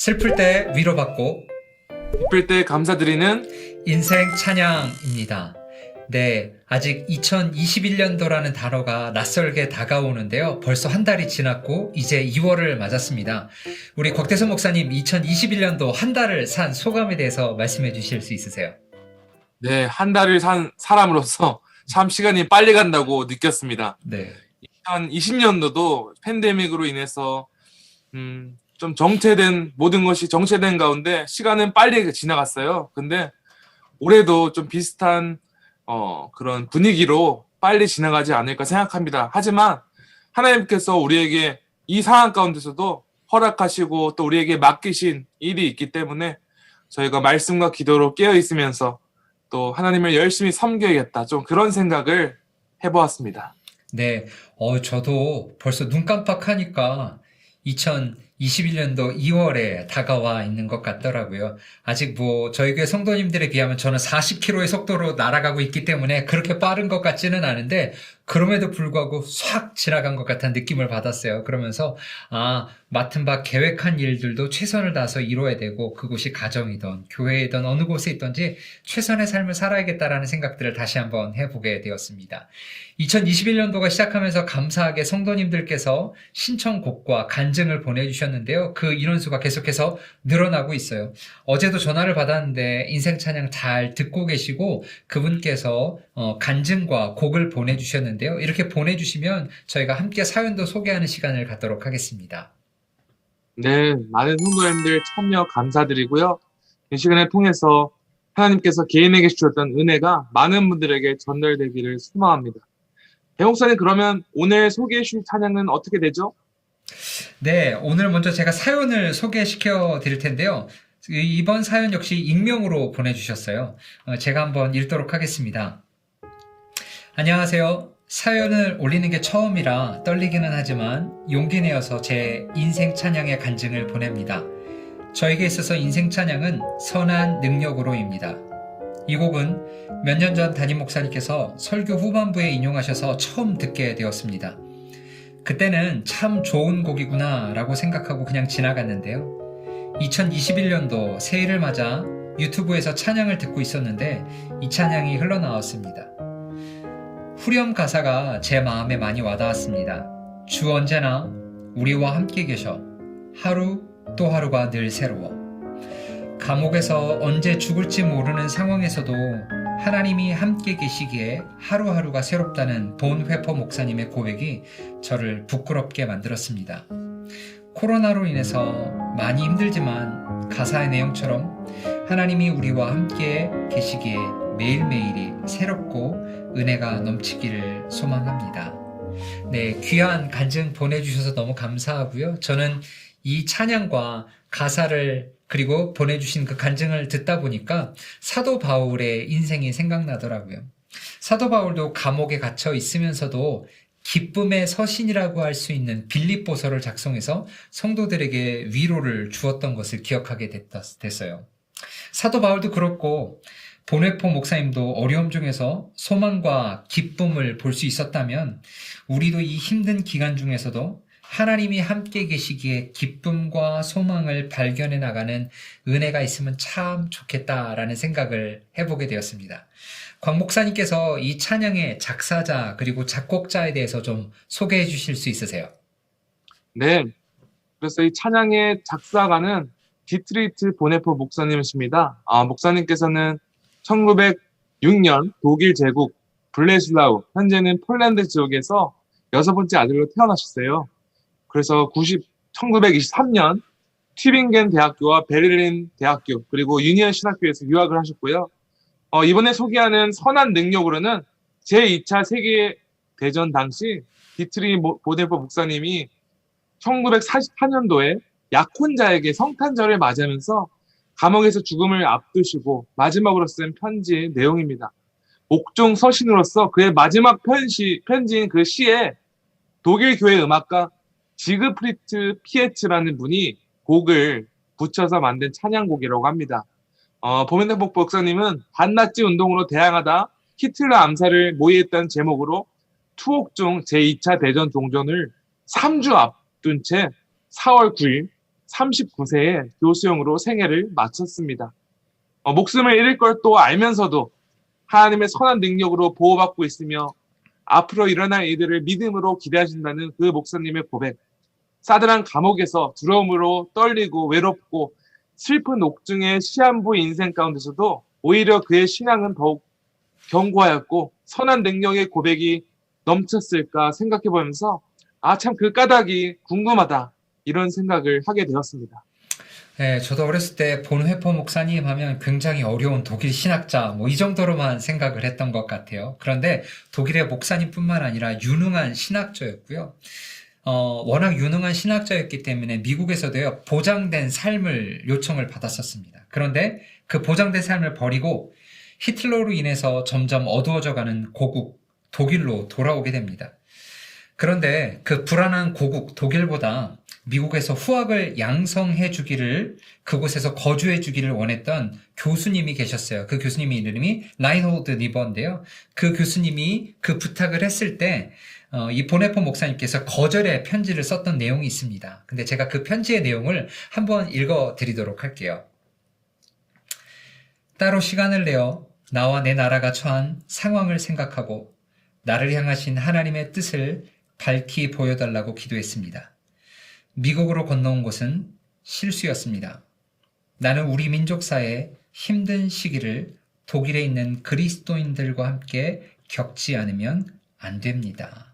슬플 때 위로받고 기쁠 때 감사드리는 인생 찬양입니다. 네, 아직 2021년도라는 단어가 낯설게 다가오는데요. 벌써 한 달이 지났고 이제 2월을 맞았습니다. 우리 곽대선 목사님 2021년도 한 달을 산 소감에 대해서 말씀해 주실 수 있으세요? 네, 한 달을 산 사람으로서 참 시간이 빨리 간다고 느꼈습니다. 네. 2020년도도 팬데믹으로 인해서 좀 모든 것이 정체된 가운데 시간은 빨리 지나갔어요. 근데 올해도 좀 비슷한 그런 분위기로 빨리 지나가지 않을까 생각합니다. 하지만 하나님께서 우리에게 이 상황 가운데서도 허락하시고 또 우리에게 맡기신 일이 있기 때문에 저희가 말씀과 기도로 깨어 있으면서 또 하나님을 열심히 섬겨야겠다. 좀 그런 생각을 해보았습니다. 네, 저도 벌써 눈 깜빡하니까 2021년도 2월에 다가와 있는 것 같더라고요. 아직 저희 교회 성도님들에 비하면 저는 40km의 속도로 날아가고 있기 때문에 그렇게 빠른 것 같지는 않은데, 그럼에도 불구하고 싹 지나간 것 같은 느낌을 받았어요. 그러면서, 맡은 바 계획한 일들도 최선을 다해서 이루어야 되고, 그곳이 가정이든 교회이든 어느 곳에 있든지 최선의 삶을 살아야겠다라는 생각들을 다시 한번 해보게 되었습니다. 2021년도가 시작하면서 감사하게 성도님들께서 신청곡과 간증을 보내주셨는데요. 그 인원수가 계속해서 늘어나고 있어요. 어제도 전화를 받았는데 인생 찬양 잘 듣고 계시고 그분께서 간증과 곡을 보내주셨는데요. 이렇게 보내주시면 저희가 함께 사연도 소개하는 시간을 갖도록 하겠습니다. 네, 많은 성도님들 참여 감사드리고요. 이 시간을 통해서 하나님께서 개인에게 주셨던 은혜가 많은 분들에게 전달되기를 소망합니다. 배목사님, 그러면 오늘 소개해 주실 찬양은 어떻게 되죠? 네, 오늘 먼저 제가 사연을 소개시켜 드릴 텐데요. 이번 사연 역시 익명으로 보내주셨어요. 제가 한번 읽도록 하겠습니다. 안녕하세요. 사연을 올리는 게 처음이라 떨리기는 하지만 용기 내어서 제 인생 찬양의 간증을 보냅니다. 저에게 있어서 인생 찬양은 선한 능력으로입니다. 이 곡은 몇 년 전 담임 목사님께서 설교 후반부에 인용하셔서 처음 듣게 되었습니다. 그때는 참 좋은 곡이구나 라고 생각하고 그냥 지나갔는데요. 2021년도 새해를 맞아 유튜브에서 찬양을 듣고 있었는데 이 찬양이 흘러나왔습니다. 후렴 가사가 제 마음에 많이 와닿았습니다. 주 언제나 우리와 함께 계셔. 하루 또 하루가 늘 새로워. 감옥에서 언제 죽을지 모르는 상황에서도 하나님이 함께 계시기에 하루하루가 새롭다는 본회퍼 목사님의 고백이 저를 부끄럽게 만들었습니다. 코로나로 인해서 많이 힘들지만 가사의 내용처럼 하나님이 우리와 함께 계시기에 매일매일이 새롭고 은혜가 넘치기를 소망합니다. 네, 귀한 간증 보내주셔서 너무 감사하고요. 저는 이 찬양과 가사를 그리고 보내주신 그 간증을 듣다 보니까 사도 바울의 인생이 생각나더라고요. 사도 바울도 감옥에 갇혀 있으면서도 기쁨의 서신이라고 할 수 있는 빌립보서를 작성해서 성도들에게 위로를 주었던 것을 기억하게 됐어요. 사도 바울도 그렇고 본회포 목사님도 어려움 중에서 소망과 기쁨을 볼 수 있었다면 우리도 이 힘든 기간 중에서도 하나님이 함께 계시기에 기쁨과 소망을 발견해 나가는 은혜가 있으면 참 좋겠다라는 생각을 해보게 되었습니다. 곽 목사님께서 이 찬양의 작사자 그리고 작곡자에 대해서 좀 소개해 주실 수 있으세요? 네, 그래서 이 찬양의 작사가는 디트리트 보네퍼 목사님이십니다. 목사님께서는 1906년 독일 제국 블레슬라우, 현재는 폴란드 지역에서 6번째 아들로 태어나셨어요. 그래서 1923년 튜빙겐 대학교와 베를린 대학교 그리고 유니언 신학교에서 유학을 하셨고요. 이번에 소개하는 선한 능력으로는 제2차 세계대전 당시 디트리 보네퍼 목사님이 1944년도에 약혼자에게 성탄절을 맞이하면서 감옥에서 죽음을 앞두시고 마지막으로 쓴 편지의 내용입니다. 옥중 서신으로서 그의 마지막 편지인 그 시에 독일 교회 음악가 지그프리트 피에츠라는 분이 곡을 붙여서 만든 찬양곡이라고 합니다. 보멘데포 목사님은 반나치 운동으로 대항하다 히틀러 암살을 모의했다는 제목으로 투옥중 제2차 대전 종전을 3주 앞둔 채 4월 9일 39세에 교수형으로 생애를 마쳤습니다. 목숨을 잃을 걸 또 알면서도 하나님의 선한 능력으로 보호받고 있으며 앞으로 일어날 일들을 믿음으로 기대하신다는 그 목사님의 고백, 싸늘한 감옥에서 두려움으로 떨리고 외롭고 슬픈 옥중의 시한부 인생 가운데서도 오히려 그의 신앙은 더욱 견고하였고 선한 능력의 고백이 넘쳤을까 생각해 보면서 참 그 까닭이 궁금하다 이런 생각을 하게 되었습니다. 네, 저도 어렸을 때 본회퍼 목사님 하면 굉장히 어려운 독일 신학자, 뭐 이 정도로만 생각을 했던 것 같아요. 그런데 독일의 목사님뿐만 아니라 유능한 신학자였고요. 워낙 유능한 신학자였기 때문에 미국에서도요, 보장된 삶을 요청을 받았었습니다. 그런데 그 보장된 삶을 버리고 히틀러로 인해서 점점 어두워져가는 고국 독일로 돌아오게 됩니다. 그런데 그 불안한 고국 독일보다 미국에서 후학을 양성해 주기를, 그곳에서 거주해 주기를 원했던 교수님이 계셨어요. 그 교수님의 이름이 라인홀드 니버인데요. 그 교수님이 그 부탁을 했을 때 이 보네포 목사님께서 거절의 편지를 썼던 내용이 있습니다. 근데 제가 그 편지의 내용을 한번 읽어 드리도록 할게요. 따로 시간을 내어 나와 내 나라가 처한 상황을 생각하고 나를 향하신 하나님의 뜻을 밝히 보여달라고 기도했습니다. 미국으로 건너온 것은 실수였습니다. 나는 우리 민족사의 힘든 시기를 독일에 있는 그리스도인들과 함께 겪지 않으면 안 됩니다.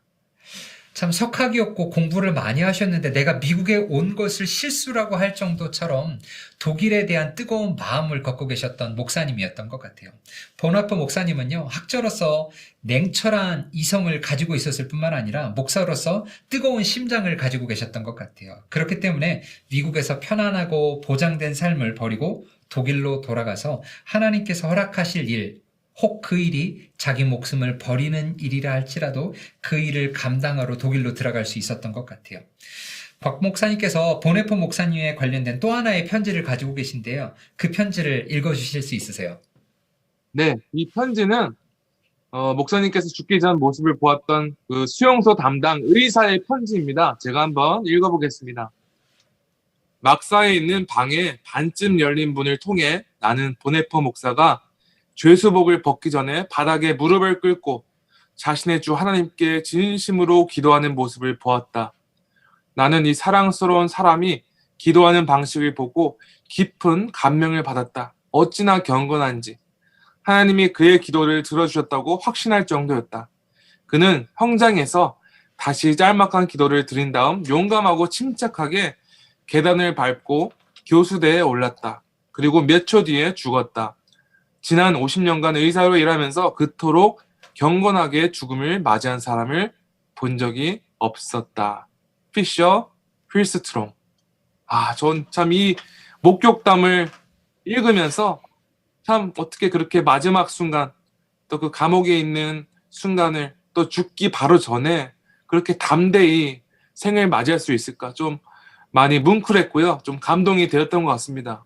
참 석학이었고 공부를 많이 하셨는데 내가 미국에 온 것을 실수라고 할 정도처럼 독일에 대한 뜨거운 마음을 갖고 계셨던 목사님이었던 것 같아요. 보나퍼 목사님은요, 학자로서 냉철한 이성을 가지고 있었을 뿐만 아니라 목사로서 뜨거운 심장을 가지고 계셨던 것 같아요. 그렇기 때문에 미국에서 편안하고 보장된 삶을 버리고 독일로 돌아가서 하나님께서 허락하실 일, 혹 그 일이 자기 목숨을 버리는 일이라 할지라도 그 일을 감당하러 독일로 들어갈 수 있었던 것 같아요. 박 목사님께서 보네포 목사님에 관련된 또 하나의 편지를 가지고 계신데요. 그 편지를 읽어주실 수 있으세요? 네, 이 편지는 목사님께서 죽기 전 모습을 보았던 그 수용소 담당 의사의 편지입니다. 제가 한번 읽어보겠습니다. 막사에 있는 방에 반쯤 열린 문을 통해 나는 보네포 목사가 죄수복을 벗기 전에 바닥에 무릎을 꿇고 자신의 주 하나님께 진심으로 기도하는 모습을 보았다. 나는 이 사랑스러운 사람이 기도하는 방식을 보고 깊은 감명을 받았다. 어찌나 경건한지. 하나님이 그의 기도를 들어주셨다고 확신할 정도였다. 그는 형장에서 다시 짤막한 기도를 드린 다음 용감하고 침착하게 계단을 밟고 교수대에 올랐다. 그리고 몇 초 뒤에 죽었다. 지난 50년간 의사로 일하면서 그토록 경건하게 죽음을 맞이한 사람을 본 적이 없었다. 피셔 휠스트롬. 전 참 이 목격담을 읽으면서 참 어떻게 그렇게 마지막 순간, 또 그 감옥에 있는 순간을 또 죽기 바로 전에 그렇게 담대히 생을 맞이할 수 있을까, 좀 많이 뭉클했고요. 좀 감동이 되었던 것 같습니다.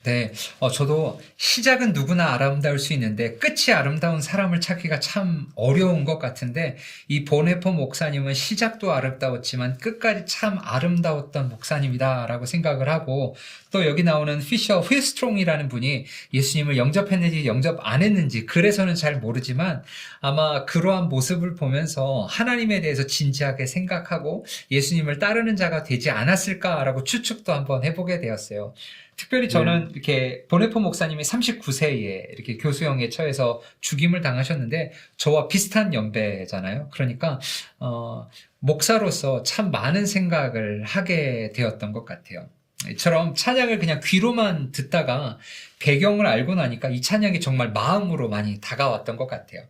네, 저도 시작은 누구나 아름다울 수 있는데 끝이 아름다운 사람을 찾기가 참 어려운 것 같은데 이 보네포 목사님은 시작도 아름다웠지만 끝까지 참 아름다웠던 목사님이다라고 생각을 하고, 또 여기 나오는 피셔 휠스트롱이라는 분이 예수님을 영접했는지 영접 안 했는지 그래서는 잘 모르지만 아마 그러한 모습을 보면서 하나님에 대해서 진지하게 생각하고 예수님을 따르는 자가 되지 않았을까라고 추측도 한번 해보게 되었어요. 특별히 저는 이렇게 보네포 목사님이 39세에 이렇게 교수형에 처해서 죽임을 당하셨는데 저와 비슷한 연배잖아요. 그러니까 목사로서 참 많은 생각을 하게 되었던 것 같아요. 이처럼 찬양을 그냥 귀로만 듣다가 배경을 알고 나니까 이 찬양이 정말 마음으로 많이 다가왔던 것 같아요.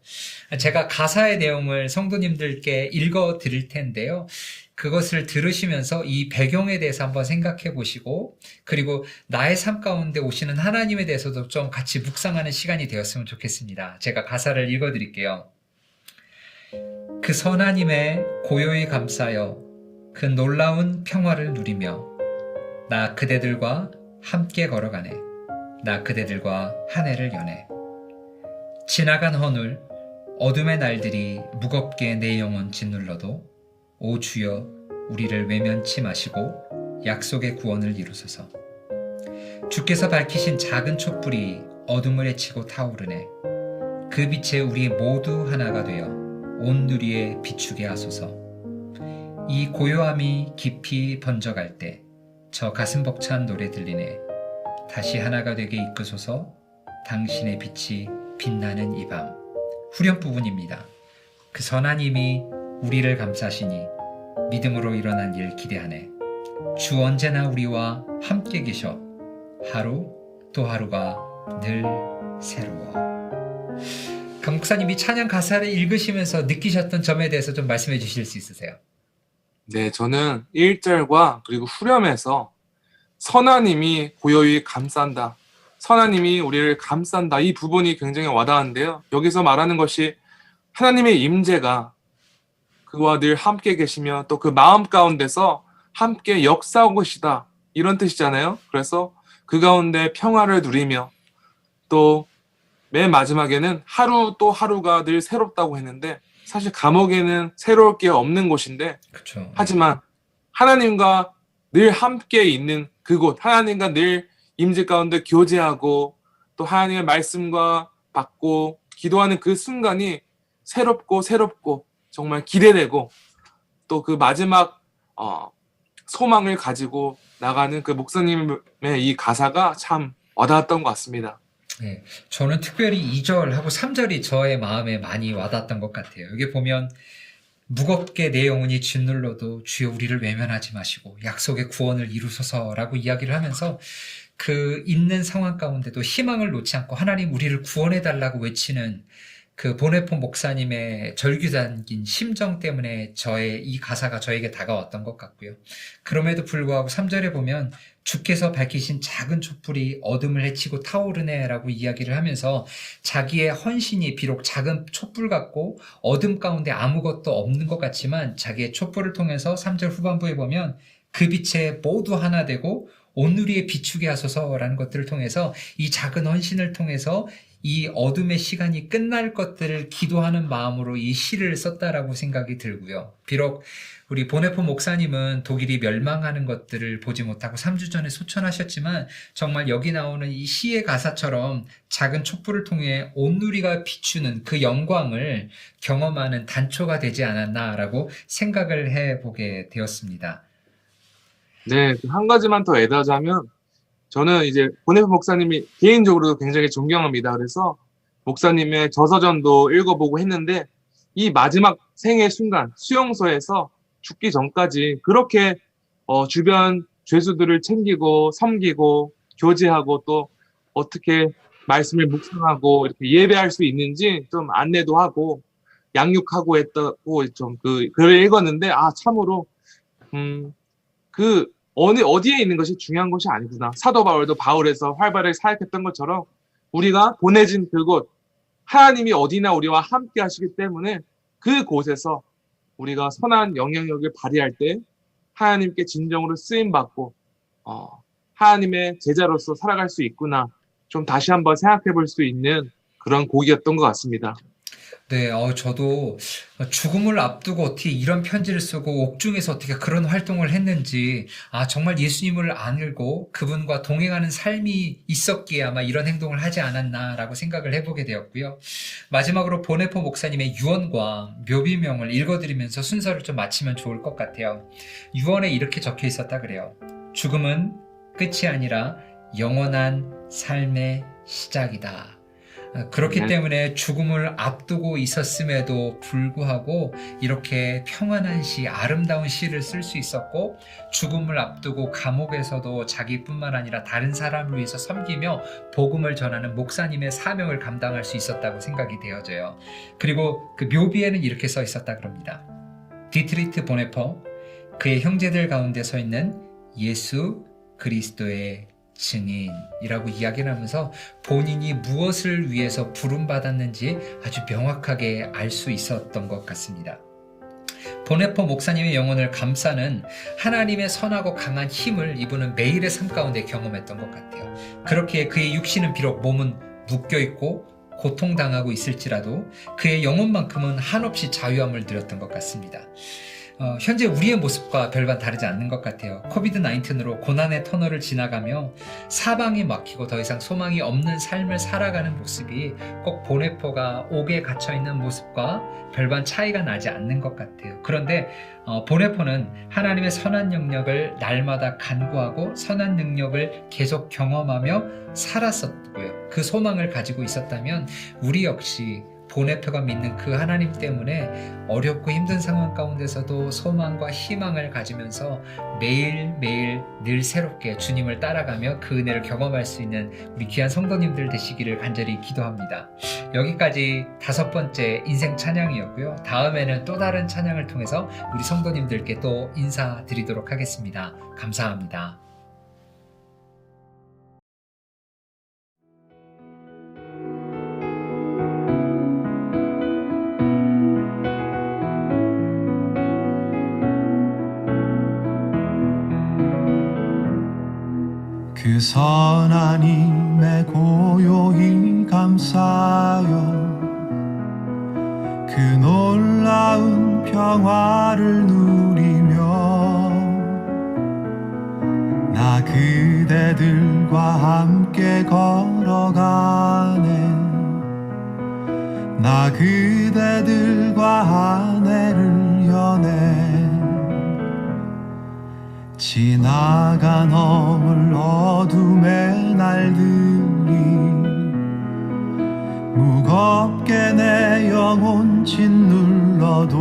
제가 가사의 내용을 성도님들께 읽어 드릴 텐데요. 그것을 들으시면서 이 배경에 대해서 한번 생각해 보시고, 그리고 나의 삶 가운데 오시는 하나님에 대해서도 좀 같이 묵상하는 시간이 되었으면 좋겠습니다. 제가 가사를 읽어 드릴게요. 그 선하님의 고요히 감싸여 그 놀라운 평화를 누리며 나 그대들과 함께 걸어가네. 나 그대들과 한 해를 여네. 지나간 허늘 어둠의 날들이 무겁게 내 영혼 짓눌러도 오 주여 우리를 외면치 마시고 약속의 구원을 이루소서. 주께서 밝히신 작은 촛불이 어둠을 헤치고 타오르네. 그 빛에 우리 모두 하나가 되어 온 누리에 비추게 하소서. 이 고요함이 깊이 번져갈 때 저 가슴 벅찬 노래 들리네. 다시 하나가 되게 이끄소서. 당신의 빛이 빛나는 이 밤. 후렴 부분입니다. 그 선한 힘이 우리를 감싸시니 믿음으로 일어난 일 기대하네. 주 언제나 우리와 함께 계셔. 하루 또 하루가 늘 새로워. 강 목사님이 찬양 가사를 읽으시면서 느끼셨던 점에 대해서 좀 말씀해 주실 수 있으세요? 네, 저는 1절과 그리고 후렴에서 선하님이 고요히 감싼다. 선하님이 우리를 감싼다. 이 부분이 굉장히 와닿았는데요. 여기서 말하는 것이 하나님의 임재가 그와 늘 함께 계시며 또 그 마음 가운데서 함께 역사하고 계시다. 이런 뜻이잖아요. 그래서 그 가운데 평화를 누리며 또 맨 마지막에는 하루 또 하루가 늘 새롭다고 했는데 사실 감옥에는 새로울 게 없는 곳인데 그렇죠. 하지만 하나님과 늘 함께 있는 그곳, 하나님과 늘 임재 가운데 교제하고 또 하나님의 말씀과 받고 기도하는 그 순간이 새롭고 정말 기대되고 또 그 마지막 소망을 가지고 나가는 그 목사님의 이 가사가 참 와닿았던 것 같습니다. 네, 저는 특별히 2절하고 3절이 저의 마음에 많이 와닿았던 것 같아요. 여기 보면 무겁게 내 영혼이 짓눌러도 주여 우리를 외면하지 마시고 약속의 구원을 이루소서라고 이야기를 하면서 그 있는 상황 가운데도 희망을 놓지 않고 하나님 우리를 구원해달라고 외치는 그 보네포 목사님의 절규 담긴 심정 때문에 저의 이 가사가 저에게 다가왔던 것 같고요. 그럼에도 불구하고 3절에 보면 주께서 밝히신 작은 촛불이 어둠을 헤치고 타오르네라고 이야기를 하면서 자기의 헌신이 비록 작은 촛불 같고 어둠 가운데 아무것도 없는 것 같지만 자기의 촛불을 통해서 3절 후반부에 보면 그 빛에 모두 하나 되고 온누리에 비추게 하소서라는 것들을 통해서 이 작은 헌신을 통해서 이 어둠의 시간이 끝날 것들을 기도하는 마음으로 이 시를 썼다라고 생각이 들고요. 비록 우리 보네포 목사님은 독일이 멸망하는 것들을 보지 못하고 3주 전에 소천하셨지만 정말 여기 나오는 이 시의 가사처럼 작은 촛불을 통해 온누리가 비추는 그 영광을 경험하는 단초가 되지 않았나라고 생각을 해보게 되었습니다. 네, 한 가지만 더 애다자면 저는 이제 보네포 목사님이 개인적으로 굉장히 존경합니다. 그래서 목사님의 저서전도 읽어보고 했는데 이 마지막 생의 순간 수용소에서 죽기 전까지 그렇게 주변 죄수들을 챙기고 섬기고 교제하고 또 어떻게 말씀을 묵상하고 이렇게 예배할 수 있는지 좀 안내도 하고 양육하고 했다고 좀 그 글을 읽었는데 참으로 어디에 있는 것이 중요한 것이 아니구나. 사도 바울도 바울에서 활발하게 사역했던 것처럼 우리가 보내진 그곳, 하나님이 어디나 우리와 함께 하시기 때문에 그곳에서 우리가 선한 영향력을 발휘할 때 하나님께 진정으로 쓰임받고 하나님의 제자로서 살아갈 수 있구나. 좀 다시 한번 생각해 볼 수 있는 그런 곡이었던 것 같습니다. 네, 저도 죽음을 앞두고 어떻게 이런 편지를 쓰고 옥중에서 어떻게 그런 활동을 했는지, 정말 예수님을 알고 그분과 동행하는 삶이 있었기에 아마 이런 행동을 하지 않았나라고 생각을 해보게 되었고요. 마지막으로 보네포 목사님의 유언과 묘비명을 읽어드리면서 순서를 좀 마치면 좋을 것 같아요. 유언에 이렇게 적혀 있었다 그래요. 죽음은 끝이 아니라 영원한 삶의 시작이다. 그렇기 때문에 죽음을 앞두고 있었음에도 불구하고 이렇게 평안한 시, 아름다운 시를 쓸 수 있었고 죽음을 앞두고 감옥에서도 자기뿐만 아니라 다른 사람을 위해서 섬기며 복음을 전하는 목사님의 사명을 감당할 수 있었다고 생각이 되어져요. 그리고 그 묘비에는 이렇게 써 있었다 그럽니다. 디트리트 보네포, 그의 형제들 가운데 서 있는 예수 그리스도의 증인이라고 이야기를 하면서 본인이 무엇을 위해서 부름받았는지 아주 명확하게 알 수 있었던 것 같습니다. 보네포 목사님의 영혼을 감싸는 하나님의 선하고 강한 힘을 이분은 매일의 삶 가운데 경험했던 것 같아요. 그렇게 그의 육신은 비록 몸은 묶여있고 고통당하고 있을지라도 그의 영혼만큼은 한없이 자유함을 누렸던 것 같습니다. 현재 우리의 모습과 별반 다르지 않는 것 같아요. 코비드-19으로 고난의 터널을 지나가며 사방이 막히고 더 이상 소망이 없는 삶을 살아가는 모습이 꼭 보네포가 옥에 갇혀있는 모습과 별반 차이가 나지 않는 것 같아요. 그런데 보네포는 하나님의 선한 영역을 날마다 간구하고 선한 능력을 계속 경험하며 살았었고요. 그 소망을 가지고 있었다면 우리 역시 보네포가 믿는 그 하나님 때문에 어렵고 힘든 상황 가운데서도 소망과 희망을 가지면서 매일매일 늘 새롭게 주님을 따라가며 그 은혜를 경험할 수 있는 우리 귀한 성도님들 되시기를 간절히 기도합니다. 여기까지 5번째 인생 찬양이었고요. 다음에는 또 다른 찬양을 통해서 우리 성도님들께 또 인사드리도록 하겠습니다. 감사합니다. 그 선한 힘에 고요히 감사여 그 놀라운 평화를 누리며 나 그대들과 함께 걸어가네 나 그대들과 아내를 여네 지나가 넘을 어둠의 날들이 무겁게 내 영혼 짓눌러도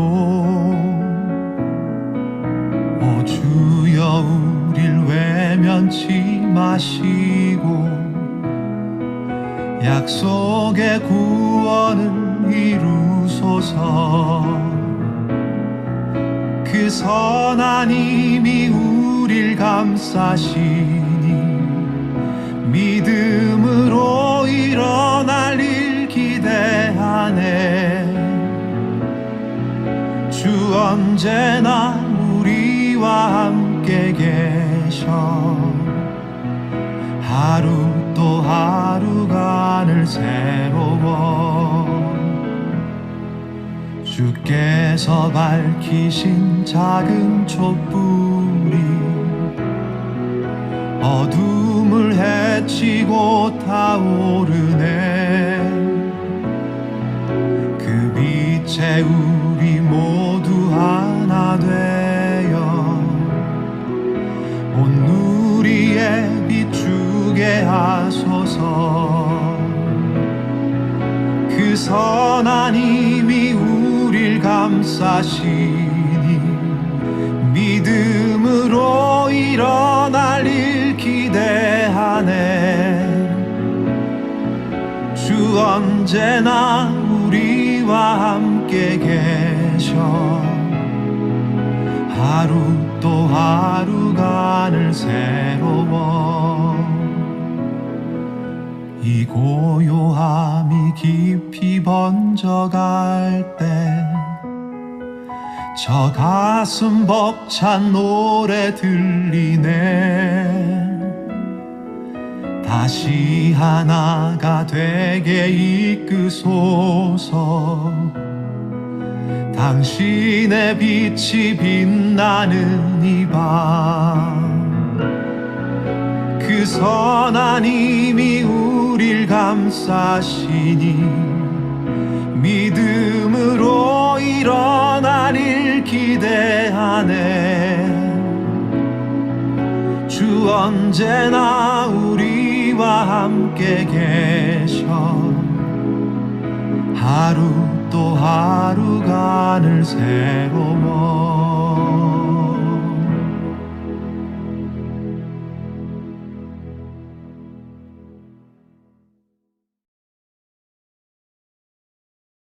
오 주여 우릴 외면치 마시고 약속의 구원을 이루소서 그 선한 힘이 우릴 감싸시니 믿음으로 일어날 일 기대하네 주 언제나 우리와 함께 계셔 하루 또 하루가 늘 새로워 주께서 밝히신 작은 촛불이 어둠을 헤치고 타오르네 그 빛에 우리 모두 하나 되어 온 누리에 비추게 하소서 그 선한 힘이 우릴 감싸시니 믿음으로 일어날 일 기대하네 주 언제나 우리와 함께 계셔 하루 또 하루가 늘 새로워 이 고요함이 깊이 번져갈 때 저 가슴 벅찬 노래 들리네 다시 하나가 되게 이끄소서 당신의 빛이 빛나는 이 밤 그 선한 힘이 우릴 감싸시니 믿음으로 일어날 일 기대하네 주 언제나 우리와 함께 계셔 하루 또 하루가 늘 새로워